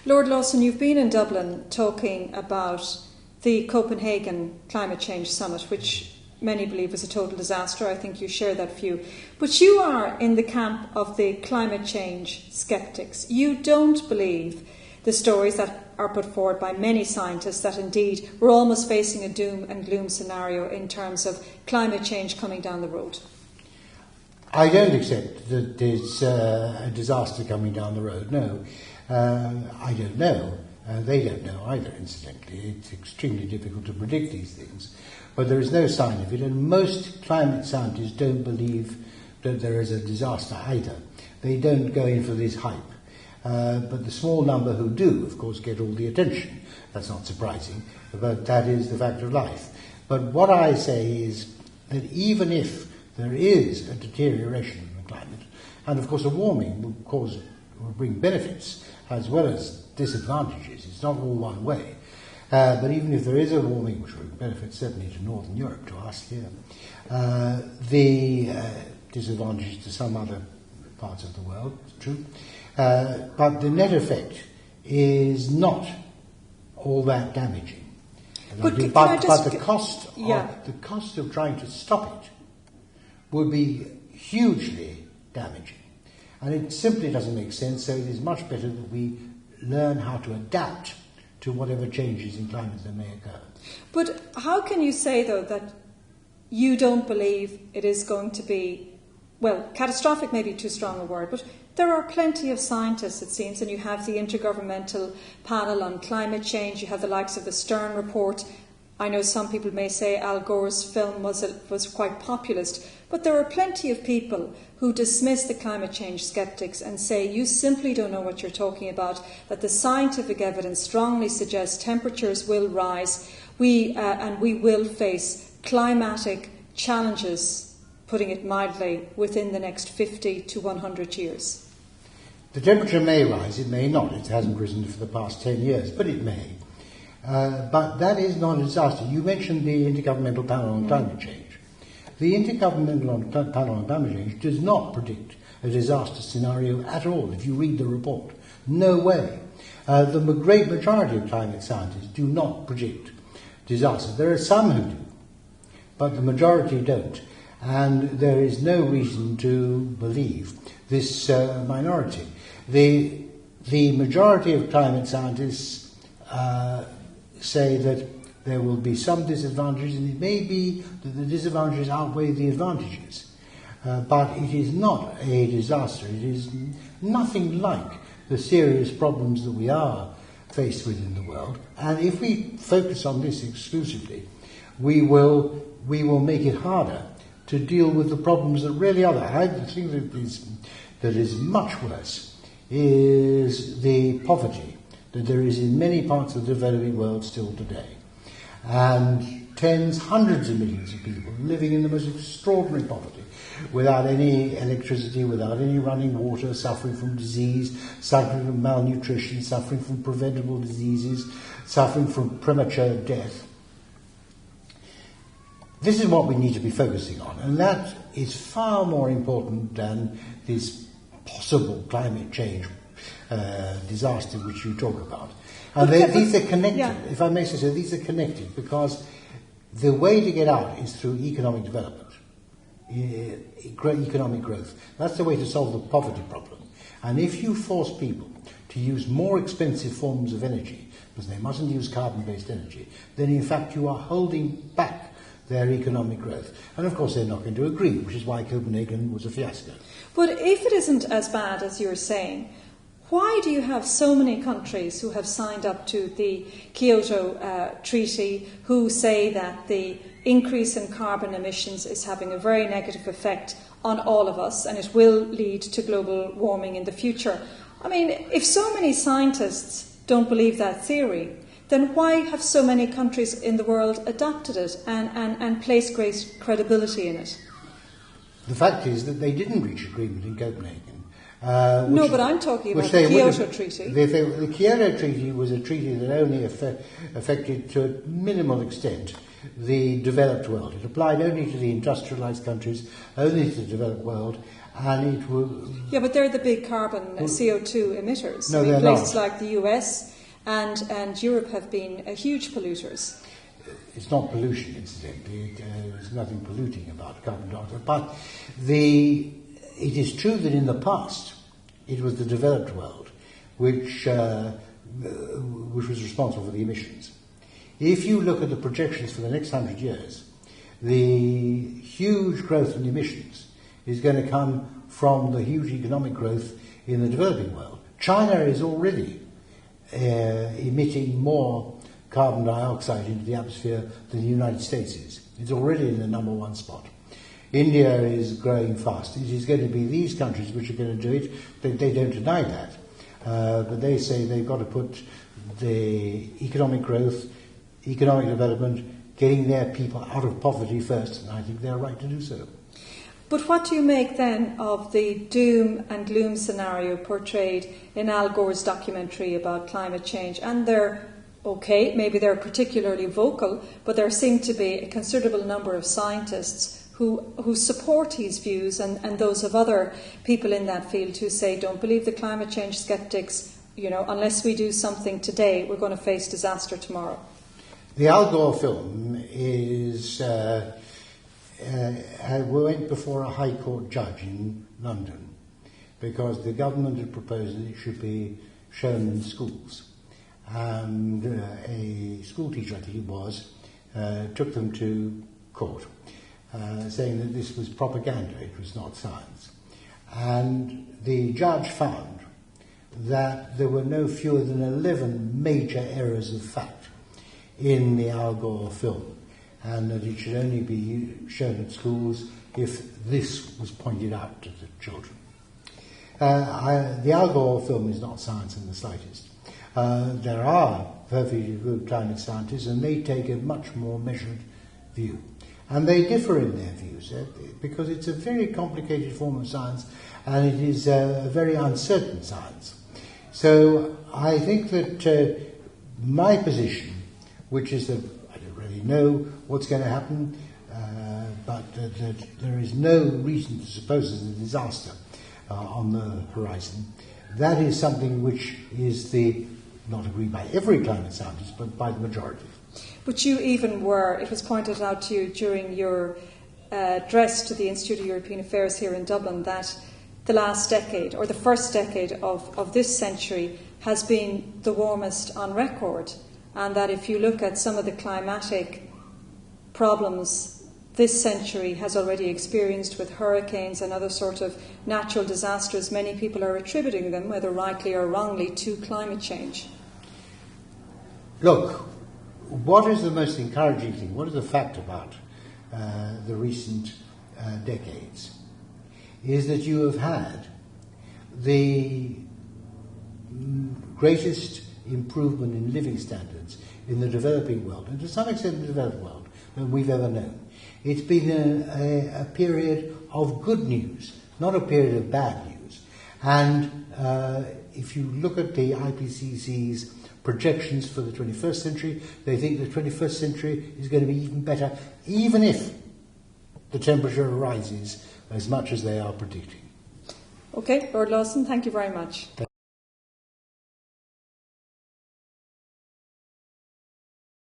Lord Lawson, you've been in Dublin talking about the Copenhagen Climate Change Summit, which many believe was a total disaster. I think you share that view. But you are in the camp of the climate change sceptics. You don't believe the stories that are put forward by many scientists that indeed we're almost facing a doom and gloom scenario in terms of climate change coming down the road. I don't accept that there's a disaster coming down the road, no. I don't know. They don't know either, incidentally. It's extremely difficult to predict these things. But there is no sign of it, and most climate scientists don't believe that there is a disaster either. They don't go in for this hype. But the small number who do, of course, get all the attention. That's not surprising, but that is the fact of life. But what I say is that even if there is a deterioration in the climate, and of course a warming will bring benefits as well as disadvantages. It's not all one way. But even if there is a warming, which will benefit certainly to Northern Europe, to us here, the disadvantages to some other parts of the world, it's true. But the net effect is not all that damaging. But the cost of trying to stop it would be hugely damaging. And it simply doesn't make sense, so it is much better that we learn how to adapt to whatever changes in climate that may occur. But how can you say, though, that you don't believe it is going to be, well, catastrophic may be too strong a word, but there are plenty of scientists, it seems, and you have the Intergovernmental Panel on Climate Change, you have the likes of the Stern Report. I know some people may say Al Gore's film was quite populist, but there are plenty of people who dismiss the climate change sceptics and say you simply don't know what you're talking about, that the scientific evidence strongly suggests temperatures will rise, and we will face climatic challenges, putting it mildly, within the next 50 to 100 years. The temperature may rise, it may not. It hasn't risen for the past 10 years, but it may. But that is not a disaster. You mentioned the Intergovernmental Panel on Climate Change. The Intergovernmental Panel on Climate Change does not predict a disaster scenario at all, if you read the report. No way. The great majority of climate scientists do not predict disaster. There are some who do, but the majority don't. And there is no reason to believe this minority. The majority of climate scientists say that there will be some disadvantages, and it may be that the disadvantages outweigh the advantages. But it is not a disaster. It is nothing like the serious problems that we are faced with in the world. And if we focus on this exclusively, we will make it harder to deal with the problems that really are there. I think that is much worse is the poverty that there is in many parts of the developing world still today. And hundreds of millions of people living in the most extraordinary poverty, without any electricity, without any running water, suffering from disease, suffering from malnutrition, suffering from preventable diseases, suffering from premature death. This is what we need to be focusing on, and that is far more important than this possible climate change disaster which you talk about. And these are connected, if I may say so, these are connected because the way to get out is through economic development, economic growth. That's the way to solve the poverty problem. And if you force people to use more expensive forms of energy, because they mustn't use carbon-based energy, then in fact you are holding back their economic growth. And of course they're not going to agree, which is why Copenhagen was a fiasco. But if it isn't as bad as you're saying, why do you have so many countries who have signed up to the Kyoto Treaty who say that the increase in carbon emissions is having a very negative effect on all of us and it will lead to global warming in the future? I mean, if so many scientists don't believe that theory, then why have so many countries in the world adopted it and placed great credibility in it? The fact is that they didn't reach agreement in Copenhagen. No, but I'm talking about the Kyoto Treaty. The Kyoto Treaty was a treaty that only affected to a minimal extent the developed world. It applied only to the industrialized countries, only to the developed world, and it will... Yeah, but they're the big carbon CO2 emitters. No, they're places not. like the US and Europe have been huge polluters. It's not pollution, incidentally. There's nothing polluting about carbon dioxide. But it is true that in the past, it was the developed world which was responsible for the emissions. If you look at the projections for the next 100 years, the huge growth in emissions is going to come from the huge economic growth in the developing world. China is already emitting more carbon dioxide into the atmosphere than the United States is. It's already in the number one spot. India is growing fast. It is going to be these countries which are going to do it. They don't deny that. But they say they've got to put the economic growth, economic development, getting their people out of poverty first, and I think they're right to do so. But what do you make then of the doom and gloom scenario portrayed in Al Gore's documentary about climate change? And maybe they're particularly vocal, but there seem to be a considerable number of scientists who support his views and those of other people in that field who say, don't believe the climate change skeptics, unless we do something today, we're going to face disaster tomorrow. The Al Gore film went before a High Court judge in London because the government had proposed that it should be shown in schools. And a school teacher, I think it was, took them to court, saying that this was propaganda, it was not science. And the judge found that there were no fewer than 11 major errors of fact in the Al Gore film, and that it should only be shown at schools if this was pointed out to the children. The Al Gore film is not science in the slightest. There are perfectly good climate scientists, and they take a much more measured view. And they differ in their views, because it's a very complicated form of science, and it is a very uncertain science. So I think that my position, which is that I don't really know what's going to happen, but that there is no reason to suppose there's a disaster on the horizon, that is something which is not agreed by every climate scientist, but by the majority. But you even were, it was pointed out to you during your address to the Institute of European Affairs here in Dublin, that the last decade, or the first decade of this century, has been the warmest on record, and that if you look at some of the climatic problems this century has already experienced with hurricanes and other sort of natural disasters, many people are attributing them, whether rightly or wrongly, to climate change. Look, what is the most encouraging thing? What is the fact about the recent decades? Is that you have had the greatest improvement in living standards in the developing world, and to some extent the developed world, than we've ever known. It's been a period of good news, not a period of bad news. And if you look at the IPCC's projections for the 21st century, they think the 21st century is going to be even better, even if the temperature rises as much as they are predicting. Okay, Lord Lawson, thank you very much. Thank you.